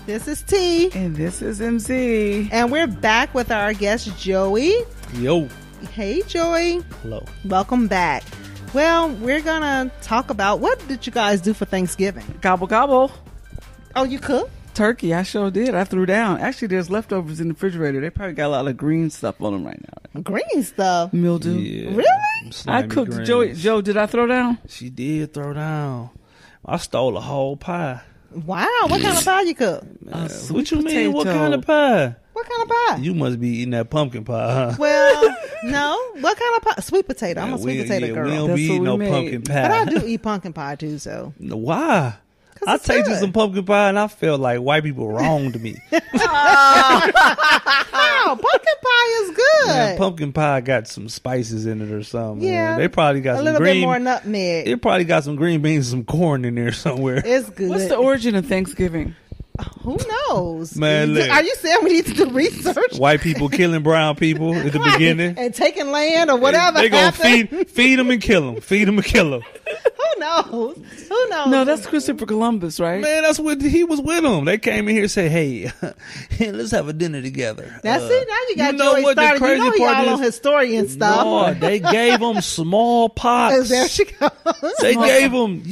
This is T. And this is MC. And we're back with our guest, Joey. Yo. Hey, Joey. Hello. Welcome back. Well, we're going to talk about what did you guys do for Thanksgiving? Gobble, gobble. Oh, you cooked? Turkey, I sure did. I threw down. Actually, there's leftovers in the refrigerator. They probably got a lot of green stuff on them right now. Green stuff? Mildew. Yeah. Really? I cooked. Joe, did I throw down? She did throw down. I stole a whole pie. Wow. What kind of pie you cook? What you mean? What kind of pie? What kind of pie? You must be eating that pumpkin pie, huh? Well, no. What kind of pie? Sweet potato. I'm a sweet potato girl. We don't That's be eating what no we made. pumpkin pie. But I do eat pumpkin pie too, so. Why? I it's tasted good. some pumpkin pie and I felt like white people wronged me. Oh, pumpkin pie is good. Man, pumpkin pie got some spices in it or something. Yeah. Man. They probably got a some little green. bit more nutmeg. It probably got some green beans and some corn in there somewhere. It's good. What's the origin of Thanksgiving? Who knows? Man, look. Are you saying we need to do research? White people killing brown people at the beginning. And taking land or whatever. They gonna happened. feed them and kill them. Feed them and kill them. Who knows? Who knows? No, that's Christopher Columbus, right? Man, that's what he was with them. They came in here and said, "Hey, let's have a dinner together." That's it. Now you got know Joey what the started. You crazy know he part all is? on historian stuff. No, they gave them smallpox. There she goes. They gave them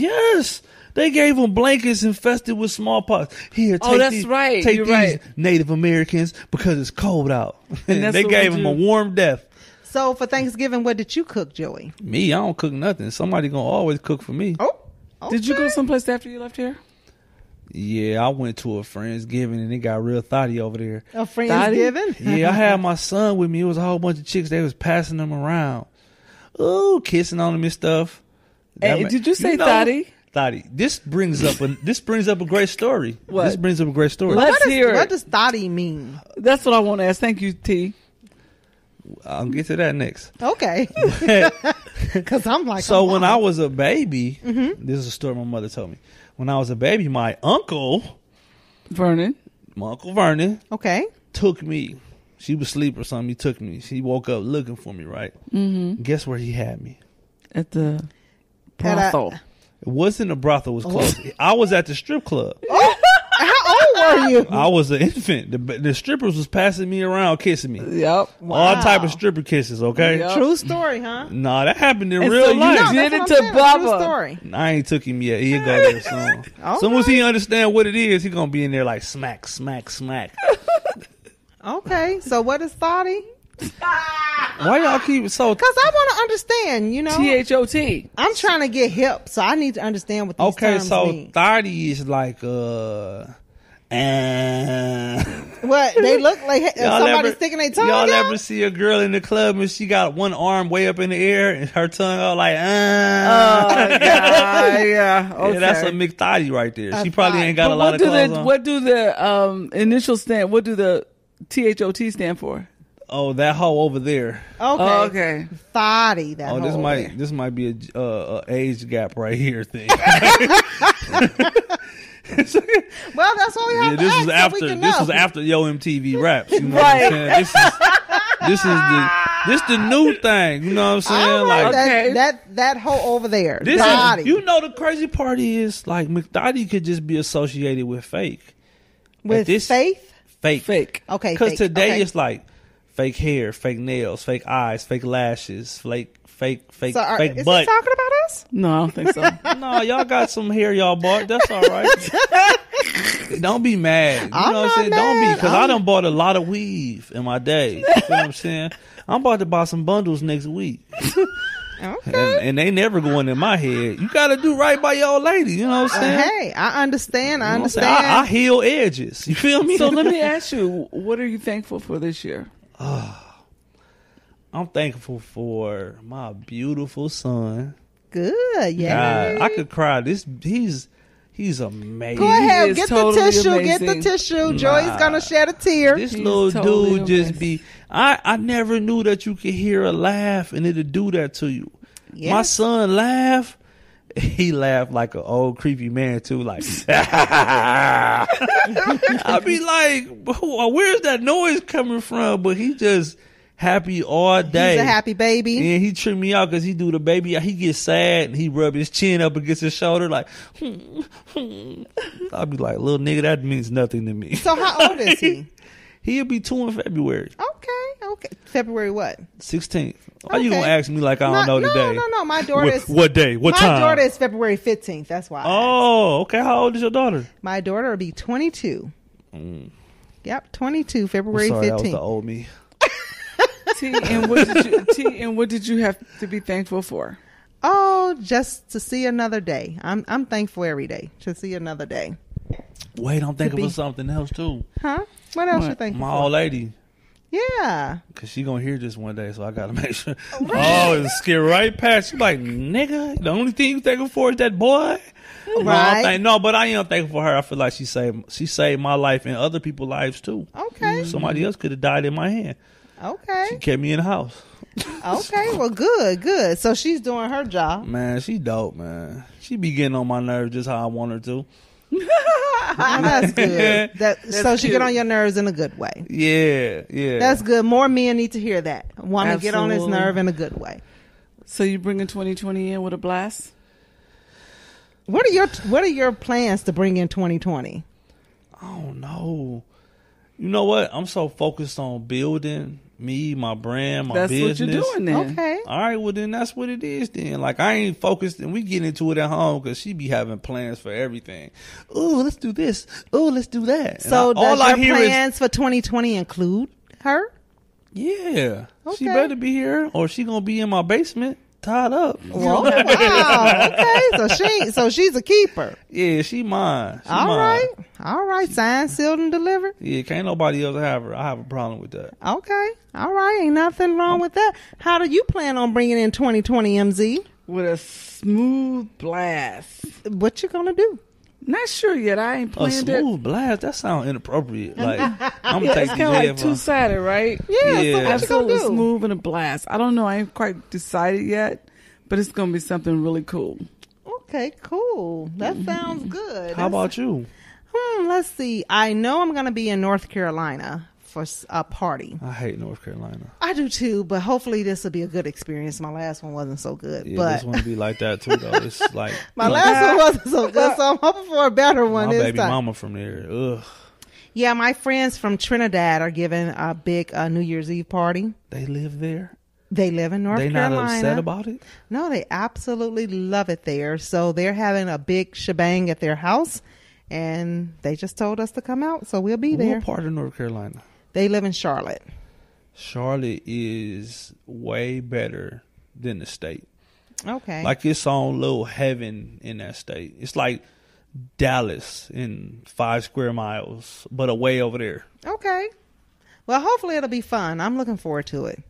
They gave them blankets infested with smallpox. Here, take that's these, right. Take You're these right. Native Americans because it's cold out. And that's they what gave we them do. a warm death. So for Thanksgiving, what did you cook, Joey? Me, I don't cook nothing. Somebody gonna always cook for me. Oh, okay. Did you go someplace after you left here? Yeah, I went to a Friendsgiving and it got real thotty over there. A Friendsgiving? Yeah, I had my son with me. It was a whole bunch of chicks. They was passing them around. Ooh, kissing on them and stuff. Hey, did you say thotty? Thotty. This brings up a great story. What? This brings up a great story. Let's hear What it. does thotty mean? That's what I want to ask. Thank you, T. I'll get to that next. Okay. Because I'm like, So I'm when lost. I was a baby, this is a story my mother told me. When I was a baby, my uncle Vernon. Okay. took me. She was asleep or something. He took me. She woke up looking for me, right? Mm-hmm. Guess where he had me? At the brothel. It wasn't a brothel. It was close. I was at the strip club. How old were you? I was an infant. The strippers was passing me around, kissing me. Yep. All type of stripper kisses, okay? Yep. True story, huh? Nah, that happened in And real so you life. did that's it what to I'm saying, a true Bubba. story. I ain't took him yet. He'll go there soon. As soon as he understand what it is, he gonna be in there like smack, smack, smack. Okay. So what is thotty? Why y'all keep it so... Because I want to understand, you know. THOT. I'm trying to get hip, so I need to understand what these Okay, terms so mean. 30 is like What? They look like somebody sticking their tongue Y'all out? ever see a girl in the club and she got one arm way up in the air and her tongue all like Yeah. Okay. Yeah, that's a mixed thotty right there. She A probably thotty. ain't got a lot of clothes on. What do the initials stand? What do the THOT stand for? Oh, that hoe over there. Okay. Oh, okay. Thotty. That Oh, whole thing. this might be a age gap right here thing. Well, that's all we have to ask, so we can know. was after Yo MTV Raps. You know Right. what I'm saying? This the new thing. You know what I'm saying? All right, Like Okay. that hole over there. this Thotty. is, you know, the crazy part is like McDotty could just be associated with fake. with this- faith. Fake. Okay. Because fake. today okay. it's like fake hair, fake nails, fake eyes, fake lashes, fake So fake is butt. he talking about us? No, I don't think so. No, y'all got some hair y'all bought. That's all right. Don't be mad. You I'm know what I'm not saying? Don't be, mad. because I done bought a lot of weave in my day. You know what I'm saying? I'm about to buy some bundles next week. Okay. And they never going in my head. You got to do right by your old lady. You know what I'm saying? Hey, I understand. I You know what I'm understand. saying? I heal edges. You feel me? So let me ask you, what are you thankful for this year? I'm thankful for my beautiful son. Good. Yeah. God, I could cry. He's amazing. Go ahead, is get totally the tissue. Get the amazing. tissue. Joey's gonna shed a tear. This He's little totally dude just amazing. be. I never knew that you could hear a laugh and it'll do that to you. Yes. My son laugh. He laughed like an old creepy man too. Like I'd be like, where's that noise coming from? But he just happy all day. He's a happy baby. And he trick me out because he do the baby. He gets sad and he rub his chin up against his shoulder like, I'll be like, little nigga, that means nothing to me. So how old is he? He'll be 2 in February. Okay. February what? 16th. Why you gonna ask me like I don't know the day? No. My daughter is... What day? What time? My daughter is February 15th. That's why. Oh, okay. How old is your daughter? My daughter will be 22. Yep, 22, February 15th. That was the old me. And what did you have to be thankful for? Oh, just to see another day. I'm thankful every day to see another day. Wait, I'm thinking for something else too. Huh? What else you thankful My for? old lady. Yeah. Because she going to hear this one day, so I got to make sure. Oh, it's skip right past. She's like, nigga, the only thing you thankful for is that boy? Right. No, but I am thankful for her. I feel like she saved my life and other people's lives too. Okay. Somebody else could have died in my hand. Okay. She kept me in the house. Okay, well, good. So she's doing her job. Man, she dope, man. She be getting on my nerves just how I want her to. Oh, that's good. So she cute. get on your nerves in a good way. Yeah. That's good. More men need to hear that. Want to get on his Absolutely. nerve in a good way. So you bringing 2020 in with a blast? What are your plans to bring in 2020? Oh no. You know what? I'm so focused on building me, my brand, my That's business. what you're doing then. Okay. All right, well then that's what it is then. Like I ain't focused, and we get into it at home because she be having plans for everything. Oh, let's do this. Oh, let's do that. So and all does I your hear plans for 2020 include her? yeah, she Okay. better be here or she gonna be in my basement tied up. Wow. Okay. So she's a keeper. Yeah, she mine. She All mine. right. Signed, sealed, and delivered. Yeah, can't nobody else have her. I have a problem with that. Okay. All right. Ain't nothing wrong with that. How do you plan on bringing in 2020, MZ? With a smooth blast. What you gonna do? Not sure yet. I ain't A planned it. smooth blast? That sounds inappropriate. Like I'm Yeah, gonna it's take kind these of like headphones. two-sided, right? Yeah. So Yeah. what you gonna Absolutely do? smooth and a blast. I don't know. I ain't quite decided yet, but it's going to be something really cool. Okay. Cool. That sounds good. How about you? Let's see. I know I'm gonna be in North Carolina for a party. I hate North Carolina. I do too, but hopefully this will be a good experience. My last one wasn't so good, Yeah, but this one be like that too, though. It's like my last one wasn't so good, so I'm hoping for a better one my this baby time. mama from there. Ugh, Yeah, my friends from Trinidad are giving a big New Year's Eve party. they live there. They live in North They Carolina. not upset about it. No, they absolutely love it there. So they're having a big shebang at their house, and they just told us to come out, so we'll be there. What part of North Carolina? They live in Charlotte. Charlotte is way better than the state. Okay. Like its own little heaven in that state. It's like Dallas in 5 square miles, but away over there. Okay. Well, hopefully it'll be fun. I'm looking forward to it.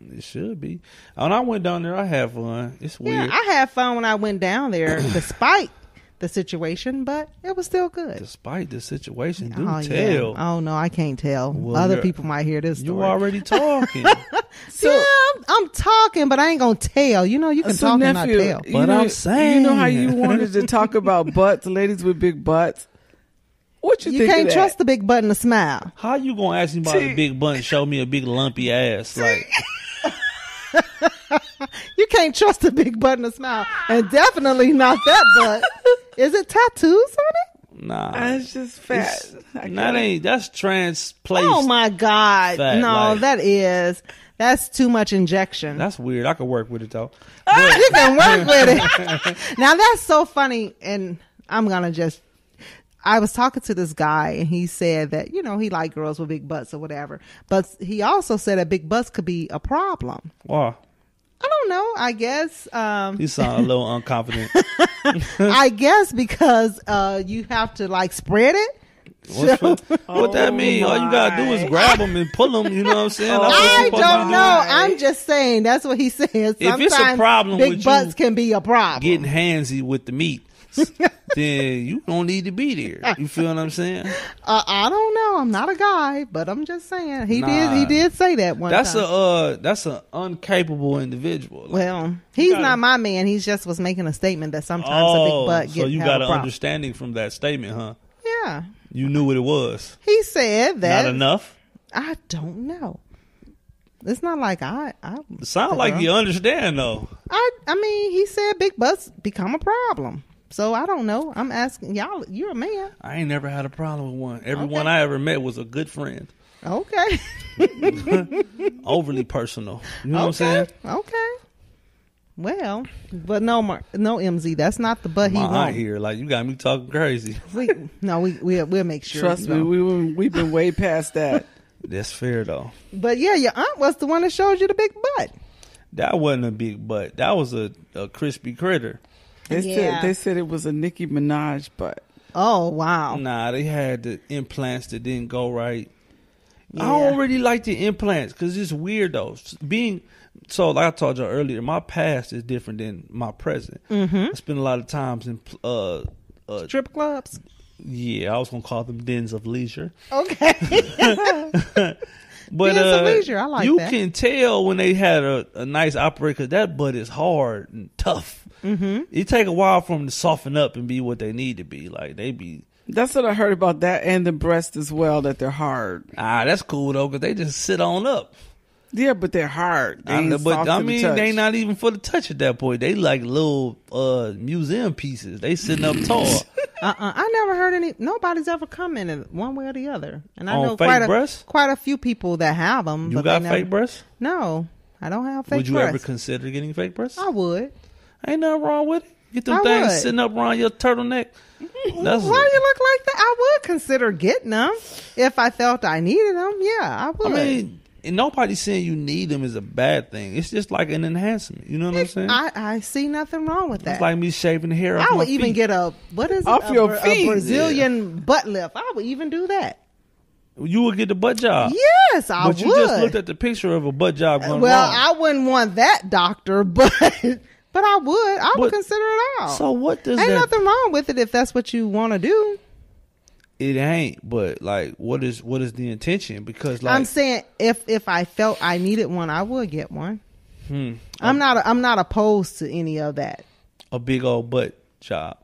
It should be. When I went down there, I had fun. It's Yeah, weird. I had fun when I went down there, despite the situation, but it was still good. Despite the situation, do Oh, tell. yeah. Oh, no, I can't tell. Well, Other you're- people might hear this story. You already talking. Yeah, I'm talking, but I ain't going to tell. You know, you can So, talk nephew, and not tell. But I'm saying. You know how you wanted to talk about butts, ladies with big butts? What you You think can't of that? trust the big button to smile. How you gonna ask me about a big butt and show me a big lumpy ass? Like, You can't trust the big button to smile. And definitely not that butt. Is it tattoos on it? nah. It's just fat. That's transplaced. Oh, my God. Fat, No, like- that's too much injection. That's weird. I could work with it though. You can work with it. Now, that's so funny. And I'm going to I was talking to this guy and he said that, you know, he liked girls with big butts or whatever. But he also said that big butts could be a problem. Wow. I don't know. I guess. You sound a little unconfident. I guess because you have to like spread it. What that mean? All you gotta do is grab them and pull them. You know what I'm saying? That's what I you're supposed to don't do. know. I'm just saying. That's what he says. If it's a Sometimes problem big with you butts can be a problem. Getting handsy with the meat, then you don't need to be there. You feel what I'm saying? I don't know. I'm not a guy, but I'm just saying. He Nah. did say that one That's time. that's an incapable individual. Like, Well, he's gotta- not my man. He just was making a statement that sometimes a big butt so get you have got a an problem. understanding from that statement, huh? Yeah, You knew what it was. he said that. Not enough. I don't know. It's not like I It sound like you understand though. I mean, he said big butts become a problem. So I don't know. I'm asking y'all. You're a man. I ain't never had a problem with one. Everyone Okay. I ever met was a good friend. Okay. Overly personal. You know what I'm saying? Okay. Well, but no MZ. That's not the butt he My aunt wants. here, like you got me talking crazy. We'll make sure. Trust me, we've been way past that. That's fair though. But yeah, your aunt was the one that showed you the big butt. That wasn't a big butt. That was a crispy critter. They said it was a Nicki Minaj butt. Oh wow. Nah, they had the implants that didn't go right. Yeah. I don't really like the implants because it's weird though. So like I told you earlier, my past is different than my present. Mm-hmm. I spent a lot of times in Strip clubs. yeah, I was gonna call them dens of leisure. Okay. But Dens of leisure, I like you that. can tell when they had a nice operator because that butt is hard and tough. Mm-hmm. It take a while for them to soften up and be what they need to be. Like they be. That's what I heard about that, and the breast as well, that they're hard. That's cool though because they just sit on up. Yeah, but they're hard. They ain't But soft I to the mean, touch. they not even for the touch at that point. They like little museum pieces. They sitting up tall. I never heard nobody's ever commented one way or the other. And I On know fake breasts? quite a few people that have them. You but got they never, fake breasts? No, I don't have fake Would you breasts. ever consider getting fake breasts? I would. Ain't nothing wrong with it. Get them I things would. sitting up around your turtleneck. That's Why you look like that? I would consider getting them if I felt I needed them. Yeah, I would. I mean, and nobody saying you need them is a bad thing. It's just like an enhancement. You know what I'm saying? I see nothing wrong with that. It's like me shaving the hair off I my would even feet. get a Off your feet. a Brazilian butt lift. I would even do that. You would get the butt job. Yes, I But would. you just looked at the picture of a butt job going Well, wrong. I wouldn't want that doctor, but I would. I would But- consider it out. So what does Ain't that... nothing wrong with it if that's what you want to do. It ain't, but like, what is the intention? Because like, I'm saying if I felt I needed one, I would get one. I'm not opposed to any of that. a big old butt job.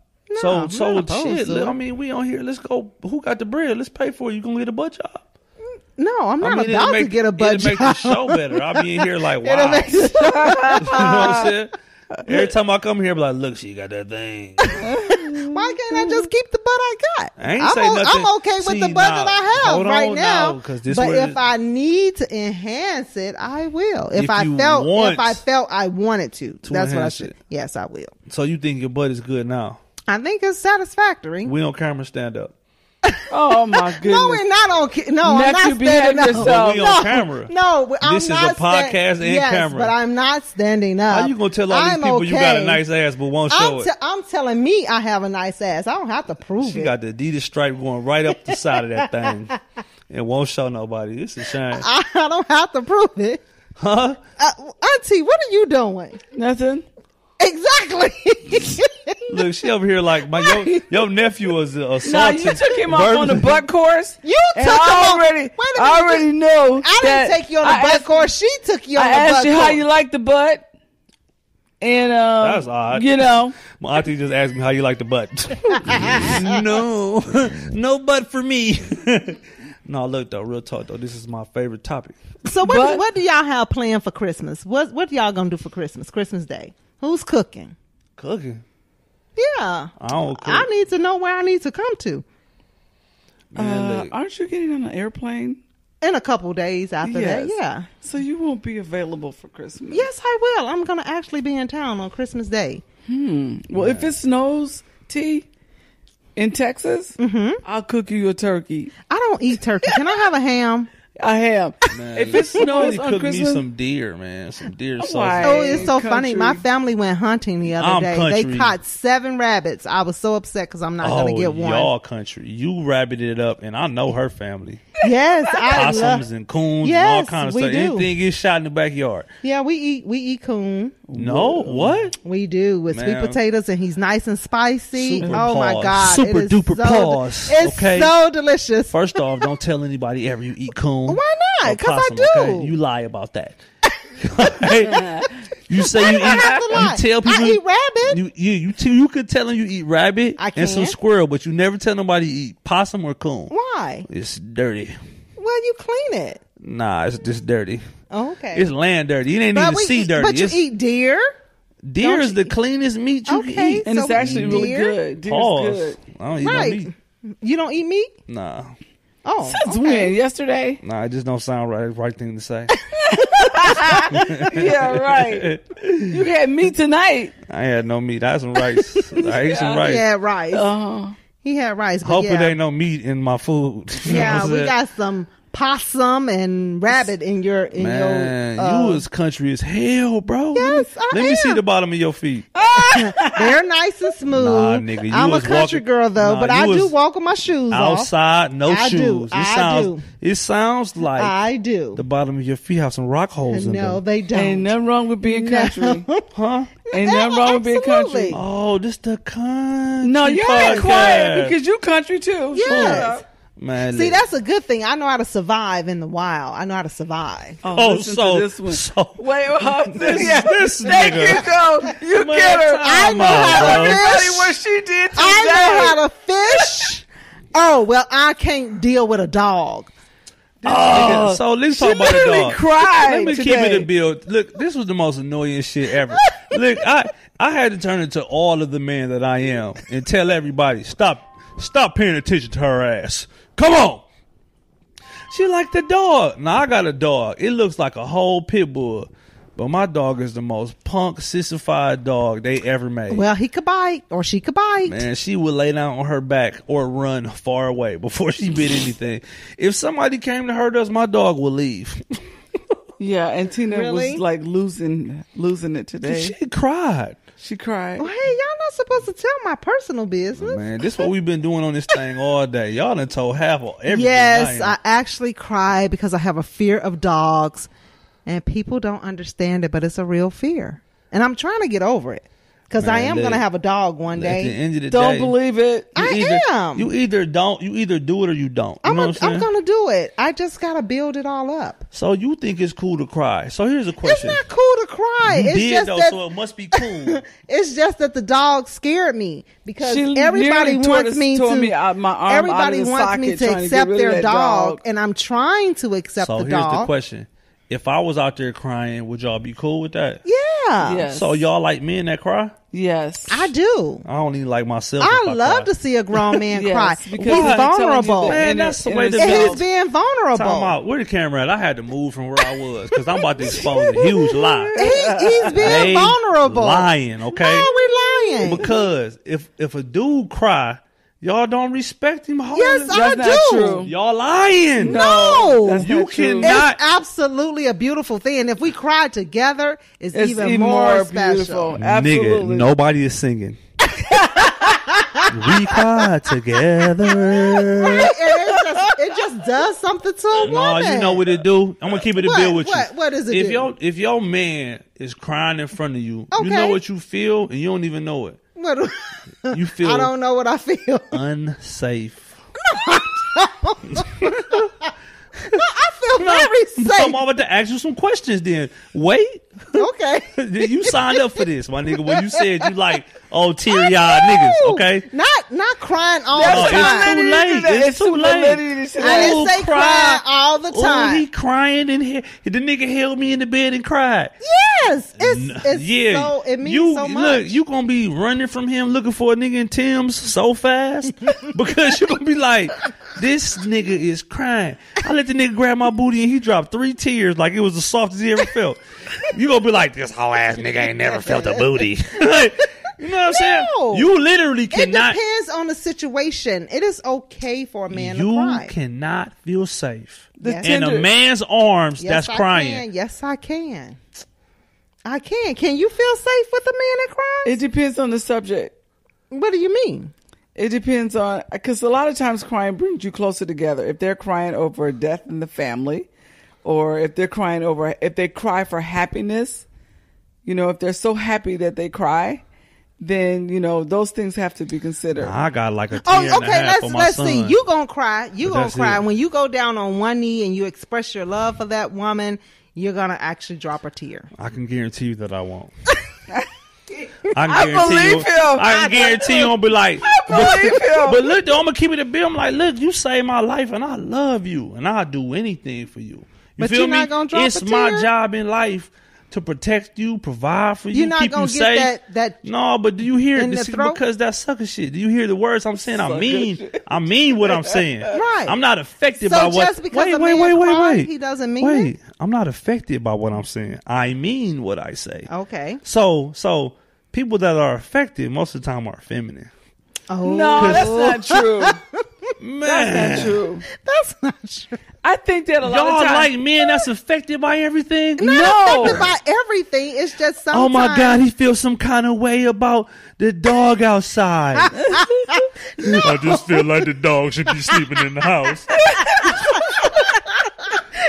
No, I'm so not opposed shit. to it. I mean, we on here. Let's go. Who got the bread? Let's pay for it. You gonna get a butt job? No, I'm not I mean, about to get a butt it'll make job. the show better. I'll be in here like, wow. It'll make the You know what I'm saying? Every time I come here, I be like, look, she got that thing. Why can't I just keep the butt I got? I ain't say nothing. I'm okay with See, the butt now, that I have hold on right now. now, 'cause this but where if I need to enhance it, I will. If If I you felt want I wanted to. That's what I enhance should. it. Yes, I will. So you think your butt is good now? I think it's satisfactory. We on camera, stand up. Oh my goodness! No, we're not on. No, I'm Nephew, not behave standing up. yourself. But we on No, camera. No, I'm This is not a podcast and yes, camera. but I'm not standing up. How you gonna tell all these I'm people you got a okay. nice ass but won't show it? I'm telling me I have a nice ass. I don't have to prove She it. got the Adidas stripe going right up the side of that thing. It won't show nobody. It's a shame. I don't have to prove it. Huh? Auntie, what are you doing? Nothing. Exactly. Look, she over here like your nephew was No, assaulted. you took him off on the butt course. You and took him I on- already, Wait a I minute, already know. I didn't take you on the butt course. She took you on I the butt asked you course. how you like the butt, and That's odd. You know, My auntie just asked me how you like the butt. no butt for me. No, look though, real talk though. This is my favorite topic. So But- what do y'all have planned for Christmas? What y'all gonna do for Christmas? Christmas Day? Who's cooking? Cooking. Yeah, I don't cook. I need to know where I need to come to Man, look. aren't you getting on an airplane? in a couple days after that. Yes. Yeah. So you won't be available for Christmas. Yes, I will. I'm gonna actually be in town on Christmas Day. Well, if it snows, in Texas, I'll cook you a turkey. I don't eat turkey. Can I have a ham? I have. Man, If it somebody snows on cook me Christmas, some deer, man. Some deer sausage. Why? Oh, it's so Country. funny. My family went hunting the other I'm day. country. They caught 7 rabbits. I was so upset because I'm not going to get one. Y'all country. You rabbited it up, and I know her family. Yes, I love. Possums and coons and all Yes, kind of we stuff. do. Anything gets shot in the backyard. Yeah, we eat coon. No, what? We do with sweet Man. potatoes, and he's nice and spicy. Super Oh my pause. God, Super it is duper so, pause, It's okay? so delicious. First off, don't tell anybody ever you eat coon. Why not? or 'Cause I possum, do. okay? You lie about that. You say you eat. I have to lie. You tell people I eat rabbit. You could tell them you eat rabbit I and some can. squirrel, but you never tell nobody you eat possum or coon. Why? It's dirty. Well, you clean it. Nah, it's just dirty. Oh, okay. It's land dirty. It ain't even sea dirty. But you eat deer. Deer is the cleanest meat you can eat. And So it's actually we eat really deer? good. Deer's Pause. good. I don't eat no Right. meat. You don't eat meat? Nah. Oh, Since okay. when? Yesterday? Nah, it just don't sound right thing to say. Yeah, right. You had meat tonight. I ain't had no meat. I had some rice. I ate some rice. He had rice. Uh-huh. He had rice. But Hopefully yeah. there ain't no meat in my food. You know Yeah, what I'm we saying? got some possum and rabbit in your Man, your. you was country as hell, bro. Yes, Let me I see am. the bottom of your feet. They're nice and smooth. Nah, nigga, you I'm a was country walking- girl though, Nah, but you I do was walk with my shoes off. Outside, no I do. shoes. I It sounds like I do. the bottom of your feet have some rock holes in No, them. they don't. Ain't nothing wrong with being country. Huh? Ain't nothing wrong with being country. Absolutely. Oh, this the country. No, you ain't podcast. quiet because you country too. Yes. Shut up. Man, See, look. that's a good thing. I know how to survive in the wild. I know how to survive. Oh, listen so- to this one. so- Wait, this there nigga. you go. You Man, get her. I know out, how bro. to Everybody, fish. what she did today. I know how to fish. Oh, well, I can't deal with a dog. Oh, so let's She talk about the literally dog. cried Let me keep today. it a bill. Look, this was the most annoying shit ever. Look, I had to turn into all of the man that I am and tell everybody, stop paying attention to her ass. Come on. She like the dog. Now I got a dog. It looks like a whole pit bull. But my dog is the most punk, sissified dog they ever made. Well, he could bite or she could bite. Man, she would lay down on her back or run far away before she bit anything. If somebody came to hurt us, my dog would leave. Yeah, and Tina Really? was like losing it today. She cried. She cried. Well, hey, y'all not supposed to tell my personal business. Man, this what we've been doing on this thing all day. Y'all done told half of everything. Yes, I I actually cry because I have a fear of dogs, and people don't understand it, but it's a real fear, and I'm trying to get over it because I Man, am look, going to have a dog one At the day. end of the Don't day, believe it. I am. You either do it or you don't. You I'm know what I'm saying? going to do it. I just got to build it all up. So you think it's cool to cry? So here's a It's question. not cool to cry. You It's did just though, that so it must be cool. it's just that the dog scared me because She everybody nearly wants me tore to. me out my arm Everybody out of the wants me socket to trying get accept rid of their that dog, and I'm trying to accept So the here's the dog. question: if I was out there crying, would y'all be cool with that? Yeah, Yes. So y'all like men that cry? Yes. I do. I don't even like myself. I if love cry. to see a grown man Yes, cry. because He's they're telling you vulnerable. that Man, inner- that's the inner way to self. be. He's being vulnerable. Time out. Where the camera at? I had to move from where I was because I'm about to expose a huge lie. He's being They vulnerable. lying, okay? No, we're lying. Because if a dude cry, y'all don't respect him. Yes, I That's not do. true. Y'all lying. No. That's You not true. cannot- It's absolutely a beautiful thing. And if we cry together, it's, It's even more special. beautiful. Absolutely. Nigga, nobody is singing. We cry together. Right? And it just does something to a No, woman. you know what it do? I'm gonna keep it a What? bill with What? you. What does it if do? If your man is crying in front of you, you Okay. know what you feel and you don't even know it. What- You feel I don't know what I feel. unsafe. I feel very I'm safe. about to ask you some questions then. Wait. Okay. You signed up for this, my nigga, when you said you like teary-eyed niggas, okay? Not crying all Oh, the time. it's too late. It's too late. I didn't say crying all the Oh, time. he crying and the nigga held me in the bed and cried. Yes, it's so it means so much. Look, you gonna be running from him looking for a nigga in Tim's so fast because you gonna be like, this nigga is crying. I let the nigga grab my booty and he dropped 3 tears like it was the softest he ever felt. You gonna be like, this whole ass nigga ain't never felt a booty. You know what I'm saying? You literally cannot. It depends on the situation. It is okay for a man to You cry. cannot feel safe Yes. in a man's arms Yes, that's I crying. can. Yes, I can. I can. Can you feel safe with a man that cries? It depends on the subject. What do you mean? It depends on, because a lot of times crying brings you closer together. If they're crying over a death in the family, or if they're crying over, if they cry for happiness, you know, if they're so happy that they cry, then, you know, those things have to be considered. I got like a 10 Oh, and a okay. half for my Let's son. see. You gonna cry. You But gonna that's cry it. when you go down on one knee and you express your love for that woman. You're gonna actually drop a tear. I can guarantee you that I won't. I believe him. I can guarantee you won't be like, believe him. But look, though, I'm gonna keep it a bill. I'm like, look, you saved my life, and I love you, and I'll do anything for you. But feel you're me? not gonna drop It's a my tear? job in life to protect you, provide for you, You're not keep gonna you get safe. that No, but do you hear in this? the throat? Because that's sucker shit. Do you hear the words I'm saying? Sucker shit. I mean what I'm saying. Right. I'm not affected So by what. just because a man cried, he doesn't mean Wait, I'm not affected by what I'm saying. I mean what I say. Okay. So people that are affected most of the time are feminine. Oh No, that's not true. Man, That's not true. That's not true. I think that a lot y'all of times. like men that's affected by everything? Not affected by everything. It's just sometimes. Oh my God, he feels some kind of way about the dog outside. I just feel like the dog should be sleeping in the house.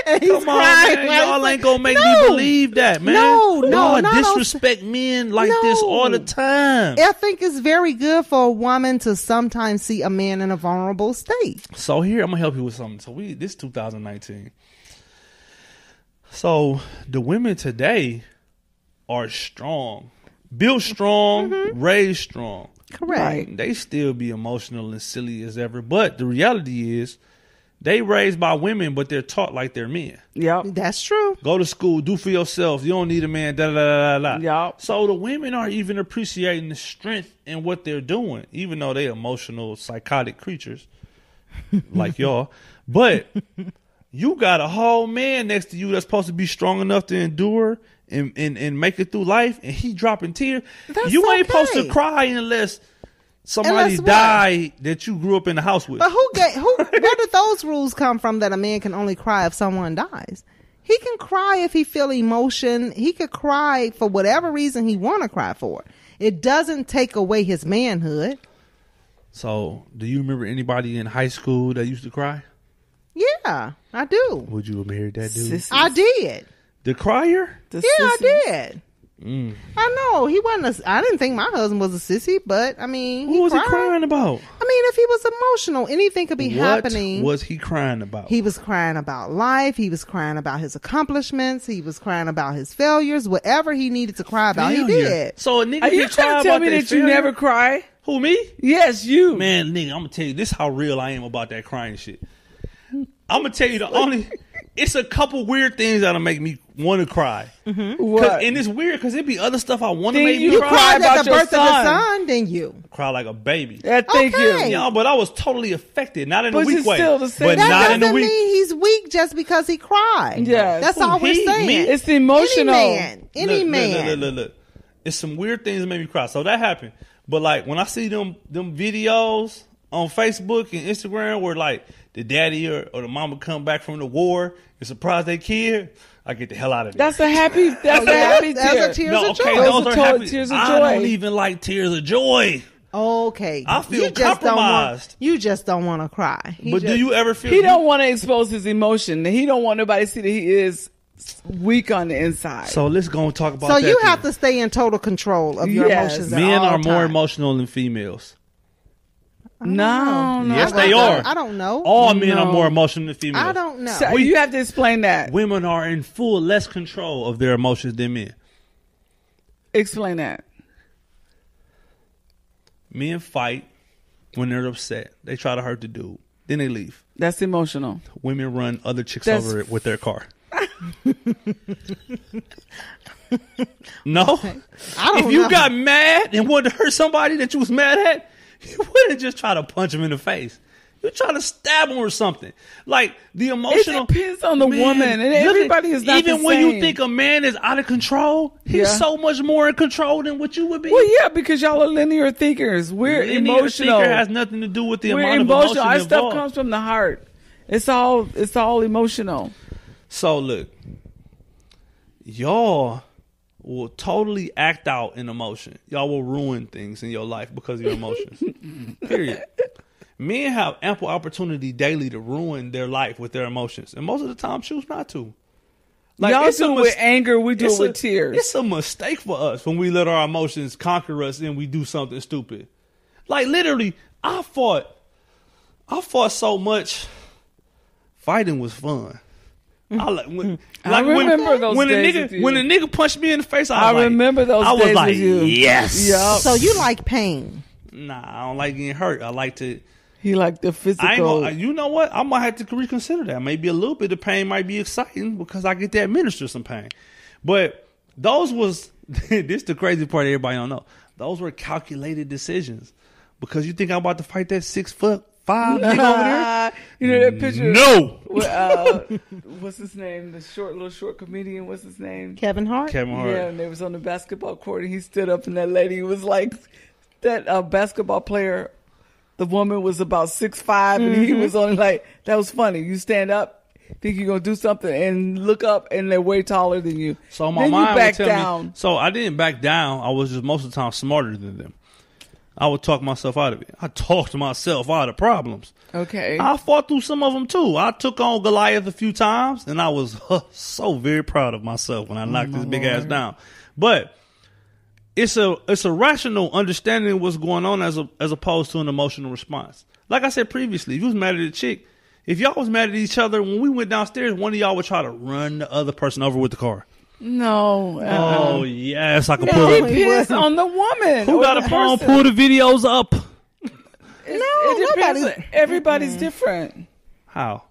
And he's Come on, crying, man. right? Y'all ain't gonna make No. me believe that, man. No, Y'all no, disrespect men like this No. all the time. I think it's very good for a woman to sometimes see a man in a vulnerable state. So here, I'm gonna help you with something. So this 2019. So the women today are strong, built strong, raised strong. Correct. Right. They still be emotional and silly as ever. But the reality is, they raised by women, but they're taught like they're men. Yep. That's true. Go to school, do for yourself. You don't need a man. Da da da da da. Yep. So the women are even appreciating the strength in what they're doing, even though they're emotional, psychotic creatures like y'all. But you got a whole man next to you that's supposed to be strong enough to endure and make it through life, and he dropping tears. That's You ain't supposed okay. to cry unless somebody Unless what? died that you grew up in the house with. But where did those rules come from that a man can only cry if someone dies? He can cry if he feel emotion. He could cry for whatever reason he want to cry for. It doesn't take away his manhood. So, do you remember anybody in high school that used to cry? Yeah, I do. Would you have married that dude? Sissies. I did. The crier? The Yeah, I sissies. did. I know he wasn't. I didn't think my husband was a sissy, but I mean, What was he crying about? I mean, if he was emotional, anything could be happening. What was he crying about? He was crying about life. He was crying about his accomplishments. He was crying about his failures. Whatever he needed to cry about, he Failure. did. So a nigga Are you can cry trying to tell about me their that you failure? never cry? Who, me? Yes, you. Man, nigga, I'm gonna tell you this how real I am about that crying shit. I'm gonna tell you the only. It's a couple weird things that'll make me want to cry. What? And it's weird because it be other stuff I want to Then make me you cry. cry Cried about at the your birth of the son. son, then you. Cry like a baby. Yeah, thank Okay. you. Yeah, but I was totally affected. Not in a But weak it's way. still the same. But That not in doesn't a weak. mean he's weak just because he cried. Yes. That's Who, all we're he? saying. Me? It's emotional. Any man. Look. It's some weird things that make me cry. So that happened. But like when I see them videos on Facebook and Instagram where like the daddy or the mama come back from the war and surprise their kid, I get the hell out of there. That's a happy. That's a happy That's tear. a tears no, of okay, joy. those Those are are happy. tears of I joy. don't even like tears of joy. Okay. I feel You just don't want- compromised. You just don't want to cry. But do you ever feel He don't want to expose his emotion. He don't want nobody to see that he is weak on the inside. So let's go and talk about So that. you then. have to stay in total control of your Yes. emotions. at Men all are more times. emotional than females. no. Yes, I they don't- are. I don't know. All men are No. more emotional than females. I don't know. So you have to explain that. Women are in full less control of their emotions than men. Explain that. Men fight when they're upset. They try to hurt the dude. Then they leave. That's emotional. Women run other chicks That's- over it with their car. No? I don't If you know. got mad and wanted to hurt somebody that you was mad at, you wouldn't just try to punch him in the face. You try to stab him or something. Like the emotional. It depends on the Man, woman, and look at- everybody is not even the when you same. think a man is out of control, he's Yeah. so much more in control than what you would be. Well, yeah, because y'all are linear thinkers. We're Linear emotional. thinker has nothing to do with the We're amount of emotional. emotion Our stuff involved. comes from the heart. It's all emotional. So look, y'all will totally act out in emotion. Y'all will ruin things in your life because of your emotions. Period. Men have ample opportunity daily to ruin their life with their emotions, and most of the time choose not to. Y'all it's a do it mis- with anger. We do it's it with a- tears. It's a mistake for us when we let our emotions conquer us and we do something stupid. Like literally, I fought so much. Fighting was fun. I remember those days with you. When a nigga punched me in the face, I remember those I was days like, with you. yes. Yup. So you like pain? Nah, I don't like getting hurt. I like to. He liked the physical. You know what? I might have to reconsider that. Maybe a little bit of pain might be exciting because I get to administer some pain. But those was this the crazy part everybody don't know. Those were calculated decisions because you think I'm about to fight that 6'5" nigga over there? You know that picture? No. What's his name? The little short comedian. What's his name? Kevin Hart. Kevin Hart. Yeah, and they was on the basketball court, and he stood up, and that lady was like, that basketball player. The woman was about 6'5", and he was only like, that was funny. You stand up, think you're gonna do something, and look up, and they're way taller than you. So my then mind you back would tell down. me. So I didn't back down. I was just most of the time smarter than them. I would talk myself out of it. I talked myself out of problems. Okay. I fought through some of them too. I took on Goliath a few times, and I was so very proud of myself when I knocked this big ass down. But it's a rational understanding of what's going on as opposed to an emotional response. Like I said previously, if you was mad at a chick, if y'all was mad at each other, when we went downstairs, one of y'all would try to run the other person over with the car. No. Oh yes, I can No, pull it it. depends on the woman. Who or got the a phone? person. Pull the videos up. It depends. nobody. Everybody's different. How?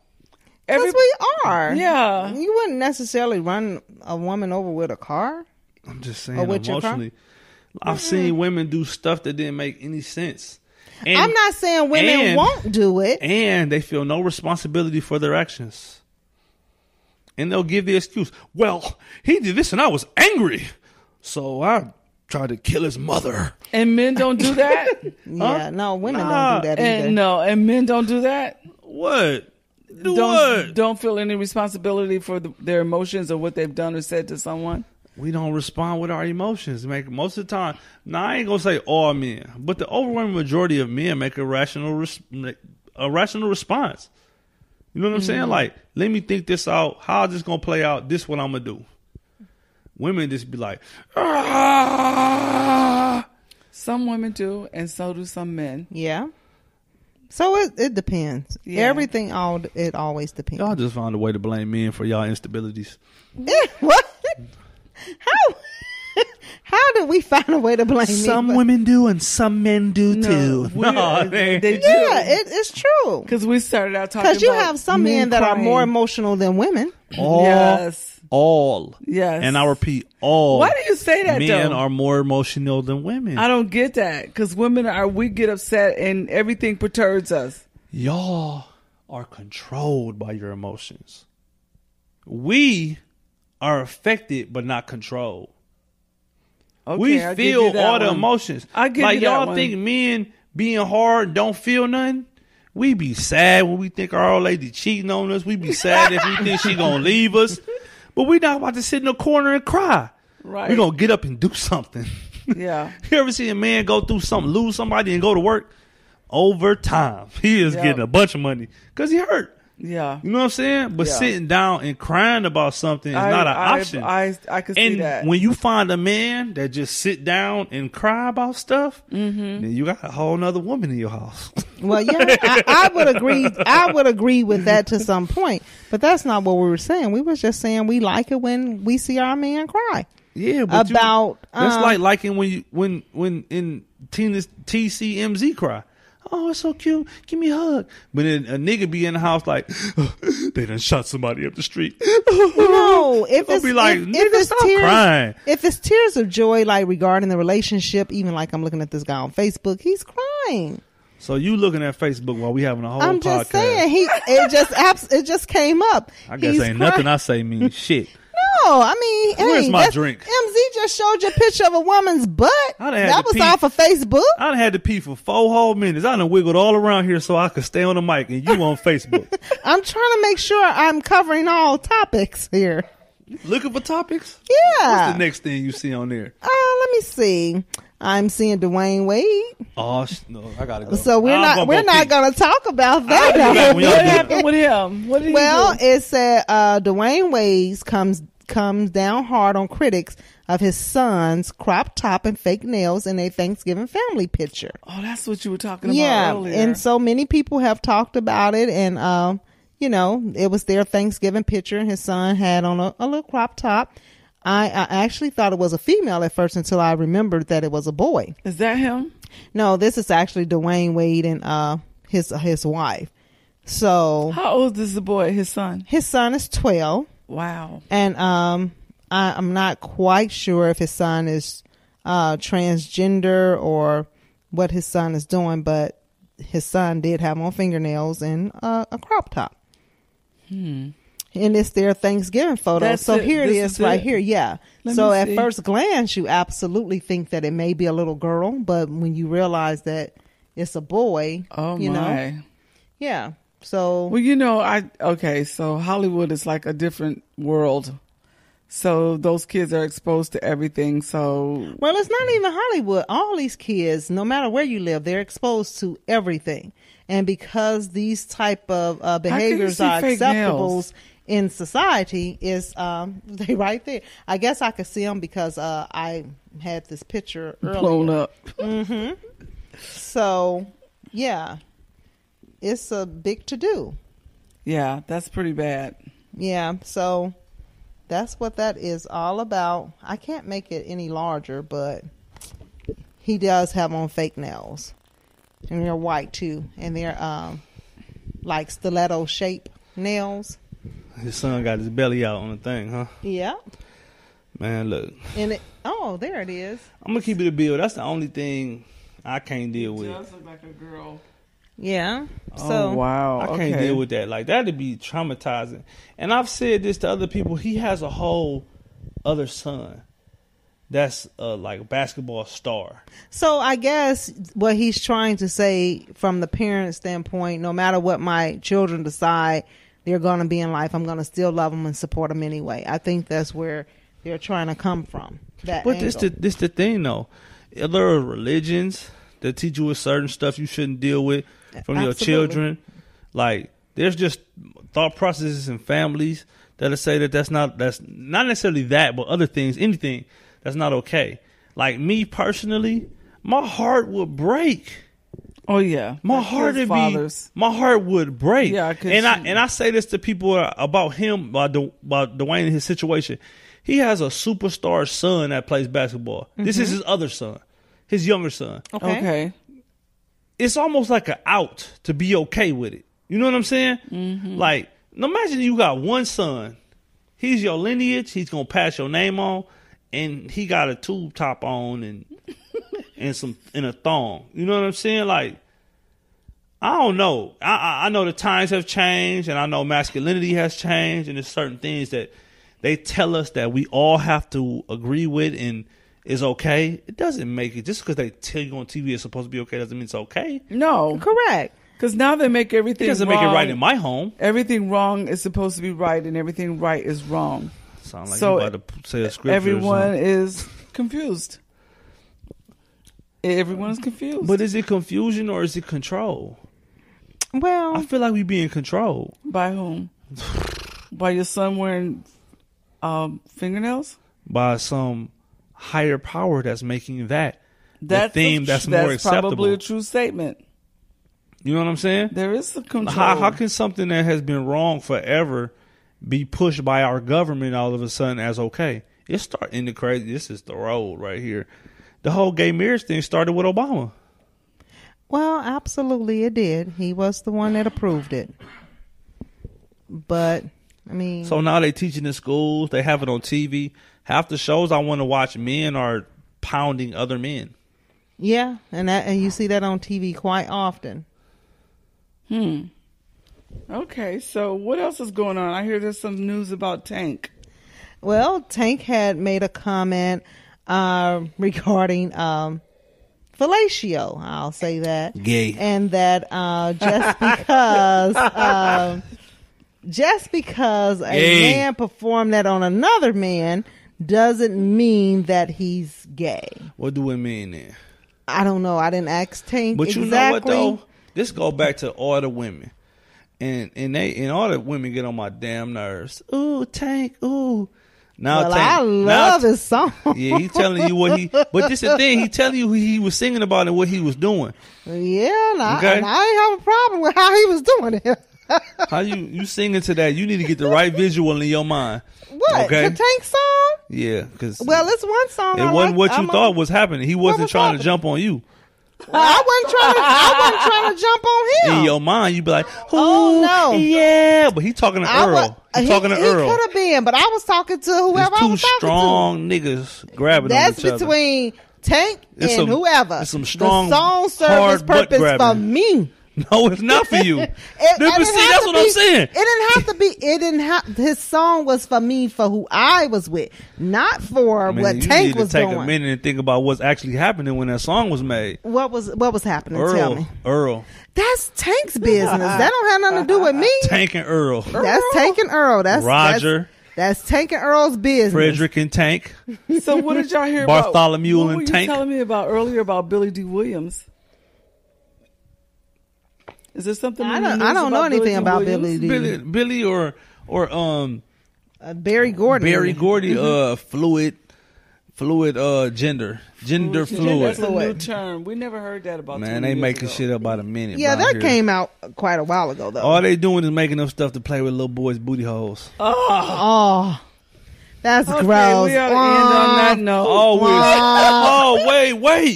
Because we are. Yeah. You wouldn't necessarily run a woman over with a car. I'm just saying Or with your car? emotionally. I've seen women do stuff that didn't make any sense. And, I'm not saying women won't do it. And they feel no responsibility for their actions. And they'll give the excuse, well, he did this and I was angry. So I tried to kill his mother. And men don't do that? Yeah, no, women don't do that either. And men don't do that? What? What? Don't feel any responsibility for their emotions or what they've done or said to someone? We don't respond with our emotions. Most of the time, now I ain't gonna say all men, but the overwhelming majority of men make a rational response. You know what I'm saying? Like, let me think this out. How is this gonna play out? This what I'm gonna do. Women just be like, ah. Some women do, and so do some men. Yeah. So it depends. Yeah. Everything, it always depends. Y'all just found a way to blame men for y'all instabilities. What? How did we find a way to blame Some me? women do, and some men do too. They do. Yeah, it's true. Because we started out talking about Because you have some men that are crying. more emotional than women. All. Yes. And I repeat, all. Why do you say that, men though? are more emotional than women. I don't get that. Because we get upset and everything perturbs us. Y'all are controlled by your emotions. We are affected but not controlled. Okay, We I'll give you feel that all the one. emotions. I'll give like you that y'all one. think men being hard don't feel nothing? We be sad when we think our old lady cheating on us. We be sad if we think she gonna leave us. But we not about to sit in the corner and cry. Right. We gonna get up and do something. Yeah. You ever see a man go through something, lose somebody, and go to work? Overtime, he is Yep. getting a bunch of money because he hurt. Yeah. You know what I'm saying? But Yeah. sitting down and crying about something is not an option. I could see And that. when you find a man that just sit down and cry about stuff, then you got a whole nother woman in your house. Well, yeah, I would agree. I would agree with that to some point, but that's not what we were saying. We was just saying we like it when we see our man cry. Yeah, but that's like liking when in Tina's TCMZ cry. Oh, it's so cute. Give me a hug. But then a nigga be in the house like, they done shot somebody up the street. No, if I'll it's be like, if nigga, it's stop tears, crying. if it's tears of joy, like regarding the relationship, even like I'm looking at this guy on Facebook, he's crying. So you looking at Facebook while we having a whole I'm podcast. just saying, it just came up. I guess He's ain't crying. nothing I say means shit. No, I mean, Where's hey, my drink? MZ just showed you a picture of a woman's butt. I'd have had That to was pee. off of Facebook. I done had to pee for 4 whole minutes. I done wiggled all around here so I could stay on the mic and you on Facebook. I'm trying to make sure I'm covering all topics here. Looking for topics? Yeah. What's the next thing you see on there? Let me see. I'm seeing Dwayne Wade. Oh, no, I gotta go. So we're I'm not pee. going to talk about I'll that. be back when y'all What do that. happened with him? What did he Well, do? it said Dwayne Wade comes down hard on critics of his son's crop top and fake nails in a Thanksgiving family picture. Oh, that's what you were talking about Yeah, earlier. and so many people have talked about it, and it was their Thanksgiving picture, and his son had on a little crop top. I actually thought it was a female at first until I remembered that it was a boy. Is that him? No, this is actually Dwayne Wade and his wife. So how old is the boy? His son? His son is 12. Wow. And I'm not quite sure if his son is transgender or what his son is doing, but his son did have on fingernails and a crop top. And it's their Thanksgiving photo. That's so it. here it This is is right it. here. Yeah. Let So me at see. first glance, you absolutely think that it may be a little girl, but when you realize that it's a boy, Oh you my. know, yeah. So Well, so Hollywood is like a different world. So those kids are exposed to everything. So well, it's not even Hollywood. All these kids, no matter where you live, they're exposed to everything. And because these type of behaviors see are fake acceptable nails? in society, is they right there. I guess I could see them because I had this picture earlier. blown up. So, yeah, it's a big to do. Yeah, that's pretty bad. Yeah, so that's what that is all about. I can't make it any larger, but he does have on fake nails. And they're white too. And they're like stiletto shape nails. His son got his belly out on the thing, huh? Yeah. Man, look. And there it is. I'm gonna keep it a bill. That's the only thing I can't deal with. It does look like a girl. Yeah. So wow. I can't deal with that. Like, that'd be traumatizing. And I've said this to other people. He has a whole other son that's like a basketball star. So I guess what he's trying to say from the parent standpoint, no matter what my children decide they're going to be in life, I'm going to still love them and support them anyway. I think that's where they're trying to come from. But this the thing, though. There are religions that teach you a certain stuff you shouldn't deal with from your Absolutely. children. Like, there's just thought processes in families that'll say that's not necessarily that, but other things, anything that's not okay. Like, me personally, my heart would break. Oh yeah, My heart would break. Yeah, and I say this to people about him, about Dwayne and his situation. He has a superstar son that plays basketball. This is his other son, his younger son. Okay. It's almost like an out to be okay with it. You know what I'm saying? Like, imagine you got one son. He's your lineage. He's gonna pass your name on, and he got a tube top on and a thong. You know what I'm saying? Like, I don't know. I know the times have changed, and I know masculinity has changed, and there's certain things that they tell us that we all have to agree with and is okay. It doesn't make it, just because they tell you on TV it's supposed to be okay doesn't mean it's okay. No, correct. Because now they make everything It doesn't wrong. make it right in my home. Everything wrong is supposed to be right, and everything right is wrong. Sound like So you about to say a scripture. Everyone is confused. Everyone is confused. But is it confusion or is it control? Well, I feel like we being controlled. By whom? By your son wearing fingernails? By some higher power that's making that the That's theme that's more acceptable. Probably a true statement. You know what I'm saying? There is some control. How can something that has been wrong forever be pushed by our government all of a sudden as okay? It's starting to crazy. This is the road right here. The whole gay marriage thing started with Obama. well, absolutely it did. He was the one that approved it. But I mean, So now they teaching in schools. They have it on TV. Half the shows I want to watch, men are pounding other men. yeah, and you see that on TV quite often. Okay, so what else is going on? I hear there's some news about Tank. Well, Tank had made a comment regarding fellatio. I'll say that. Gay. And that just because a Gay. man performed that on another man doesn't mean that he's gay. What do it mean then? I don't know. I didn't ask Tank But you exactly. know what though? This go back to all the women, and all the women get on my damn nerves. Ooh, Tank. Ooh. Now Well, Tank, I love this song. Yeah, he telling you what he. But this is the thing. He telling you who he was singing about and what he was doing. Yeah, and Okay. I ain't have a problem with how he was doing it. How you singing to that? You need to get the right visual in your mind. What? Okay? The Tank song? Yeah, because Well, it's one song. it wasn't what you thought was happening. He wasn't was trying to happening? jump on you. I wasn't trying to jump on him. In your mind, you'd be like, Oh, no. yeah. But he talking to Earl. He talking to Earl. He could have been, but I was talking to whoever There's I two was talking strong niggas grabbing That's on each other. between Tank It's and some- whoever. it's some strong, The song served hard its butt purpose for grabbing. me. No, it's not for you. And That's what I'm saying. It didn't have to be. It didn't have. His song was for me, for who I was with, not for Man, what you Tank need to was take doing. a minute and think about what's actually happening when that song was made. What was happening? Tell me. Earl, That's Tank's business. That don't have nothing to do with me. Tank and Earl, That's Tank and Earl. That's Roger. That's Tank and Earl's business. Frederick and Tank. So what did y'all hear Bartholomew about? What and were you Tank? telling me about earlier about Billy D. Williams? Is there something I don't know anything about Billy D. Billy or Barry Gordy. Barry Gordy, fluid gender fluid. That's a new term. We never heard that about. Man, they making shit up by the minute. Yeah, around that here. came out quite a while ago, though. All they doing is making up stuff to play with little boys' booty holes. Oh, that's Okay, gross. we ought to end on that note.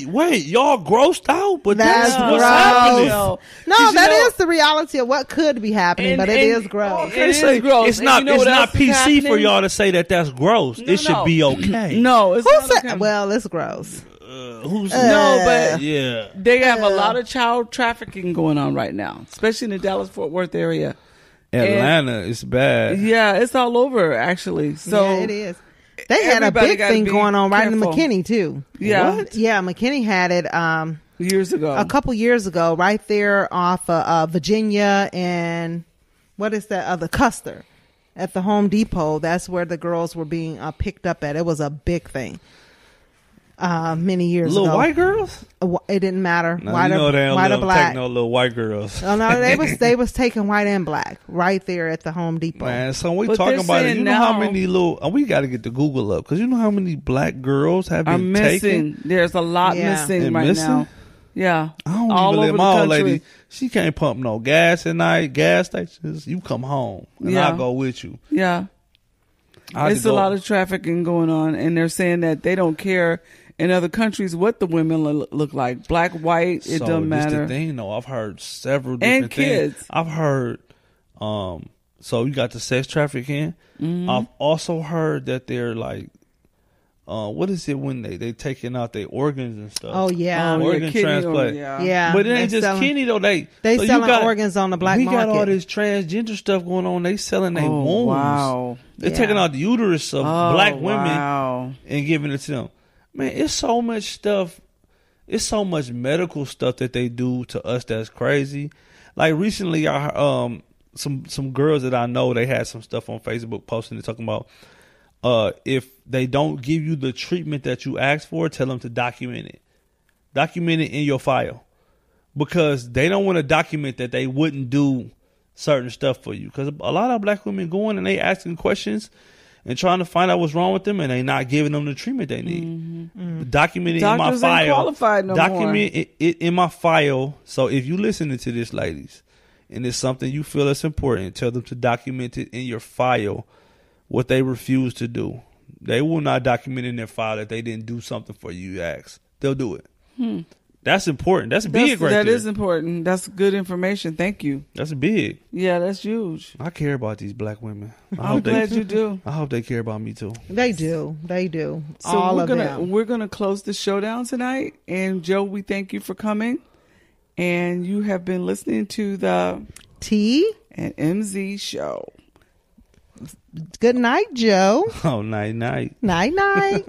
Wait. Y'all grossed out? But that's That's what's gross. happening. No, Did you that know- is the reality of what could be happening, but it is gross. It is gross. It's And not. you know It's what not else is PC for happening? y'all to say that that's gross. No, it should no. be okay. No, it's Who not said? okay. Well, it's gross. Who's No, but yeah? they have a lot of child trafficking going on right now, especially in the Dallas-Fort Worth area. Atlanta is bad. Yeah, it's all over actually. So Yeah, it is. They had a everybody big gotta thing be going on right in careful. McKinney too. Yeah. What? Yeah, McKinney had it years ago. a couple years ago, right there off Virginia and what is that other Custer at the Home Depot. That's where the girls were being picked up at. It was a big thing. Many years Little ago. white girls? It didn't matter. No, white you know or, they don't white let or 'em black. take no little white girls. Oh no, they was taking white and black right there at the Home Depot. Man, so we But talking they're about it. saying You know how now- many little? We got to get the Google up because you know how many black girls have are been missing. taken. There's a lot Yeah. missing And right missing? now. Yeah, I don't all even over let the my old country. lady. She can't pump no gas at night. Gas stations. You come home and Yeah. I'll go with you. Yeah, it's a lot of trafficking going on, and they're saying that they don't care in other countries what the women look like, black, white. It doesn't matter. This the thing, though. I've heard several different And kids. things. I've heard. So you got the sex trafficking. Mm-hmm. I've also heard that they're like, what is it when they taking out their organs and stuff? Oh yeah, Organ kidney transplant. yeah. But it ain't They just selling- kidney though. They They so you selling got- organs on the black we market. got all this transgender stuff going on. They selling their Oh, wombs. wow. They're Yeah. taking out the uterus of black women Wow. and giving it to them. Man, it's so much stuff. It's so much medical stuff that they do to us that's crazy. Like recently, I some girls that I know, they had some stuff on Facebook posting and talking about if they don't give you the treatment that you asked for, tell them to document it. Document it in your file because they don't want to document that they wouldn't do certain stuff for you. Because a lot of black women going and they asking questions and trying to find out what's wrong with them, and they not giving them the treatment they need. Mm-hmm. Document it Doctors in my ain't file. qualified no Document it in my file. So if you listening to this, ladies, and it's something you feel is important, tell them to document it in your file. What they refuse to do, they will not document in their file that they didn't do something for you. Ask, they'll do it. That's important. That's big, right That there. is important. That's good information. Thank you. That's big. Yeah, that's huge. I care about these black women. I'm glad you do. I hope they care about me too. They do. They do. So All of them. we're gonna close the show down tonight. And Joe, we thank you for coming. And you have been listening to the T. and MZ show. Good night, Joe. Oh, night. Night night.